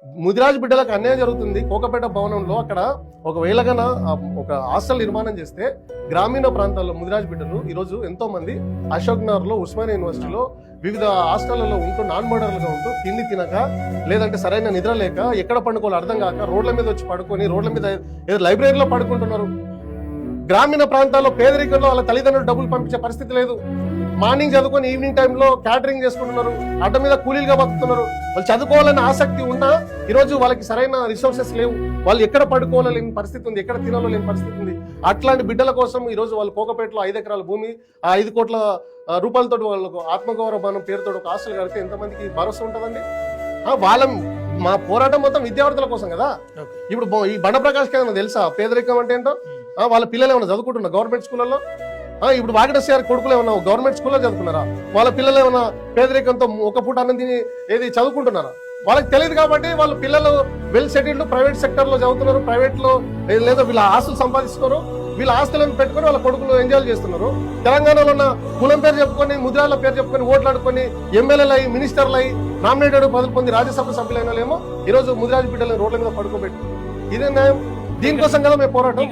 ముదిరాజు బిడ్డలకు అన్యాయం జరుగుతుంది. కోకపేట భవనంలో అక్కడ ఒకవేళగా ఒక హాస్టల్ నిర్మాణం చేస్తే గ్రామీణ ప్రాంతాల్లో ముదిరాజు బిడ్డలు ఈరోజు ఎంతో మంది అశోక్ నగర్ లో, ఉస్మానియా యూనివర్సిటీలో వివిధ హాస్టళ్లలో ఉంటూ నాన్ మోడర్లుగా ఉంటూ తిండి తినక, లేదంటే సరైన నిద్ర లేక, ఎక్కడ పండుకోవాలో అర్థం కాక రోడ్ల మీద వచ్చి పడుకొని రోడ్ల మీద ఏదో లైబ్రరీలో పడుకుంటున్నారు. గ్రామీణ ప్రాంతాల్లో పేదరికంలో వాళ్ళ తల్లిదండ్రులు డబ్బులు పంపించే పరిస్థితి లేదు. మార్నింగ్ చదువుకొని ఈవినింగ్ టైంలో క్యాటరింగ్ చేసుకుంటున్నారు, అడ్డ మీద కూలీలుగా బతుకుతున్నారు. వాళ్ళు చదువుకోవాలని ఆసక్తి ఉన్నా ఈరోజు వాళ్ళకి సరైన రిసోర్సెస్ లేవు. వాళ్ళు ఎక్కడ పడుకోవాలేని పరిస్థితి ఉంది, ఎక్కడ తినాలో లేని పరిస్థితి ఉంది. అట్లాంటి బిడ్డల కోసం ఈ రోజు వాళ్ళు కోకపేటలో 5 ఎకరాల భూమి, ఆ 5 కోట్ల రూపాయలతో వాళ్ళకు ఆత్మగౌరవ భవనం పేరుతో ఒక హాస్టల్ కడితే ఎంతమందికి భరోసా ఉంటుందండి? వాళ్ళ మా పోరాటం మొత్తం విద్యార్థుల కోసం కదా. ఇప్పుడు ఈ బండ ప్రకాష్ ఏమన్నా తెలుసా పేదరికం అంటే ఏంటో? వాళ్ళ పిల్లలు ఏమైనా చదువుకుంటున్నారు గవర్నమెంట్ స్కూళ్ళలో? ఇప్పుడు వాగడేశ్వర కొడుకులు ఏమన్నా గవర్నమెంట్ స్కూల్లో చదువుకున్నారా? వాళ్ళ పిల్లలు ఏమన్నా పేదరికంతో ఒక పూట అన్నం తిని ఏది చదువుకుంటున్నారా? వాళ్ళకి తెలియదు కాబట్టి వాళ్ళ పిల్లలు వెల్ సెటిల్డ్ ప్రైవేట్ సెక్టర్ లో చదువుతున్నారు, ప్రైవేట్ లో లేదా వీళ్ళ ఆస్తులు సంపాదిస్తున్నారు, వీళ్ళ ఆస్తులను పెట్టుకుని వాళ్ళ కొడుకులు ఎంజాయ్ చేస్తున్నారు. తెలంగాణలో ఉన్న కులం పేరు చెప్పుకొని, ముద్రాల పేరు చెప్పుకొని ఓట్లాడుకొని ఎమ్మెల్యేలు అయ్యి, మినిస్టర్లు అయ్యి, నామినేటెడ్ పదవులు పొంది రాజ్యసభ సభ్యులైన వాళ్ళేమో ఈ రోజు ముదిరాజు బిడ్డలను రోడ్ల మీద పడుకోబెట్టు. ఇదే న్యాయం? దీనికోసం కదా మేము పోరాటం.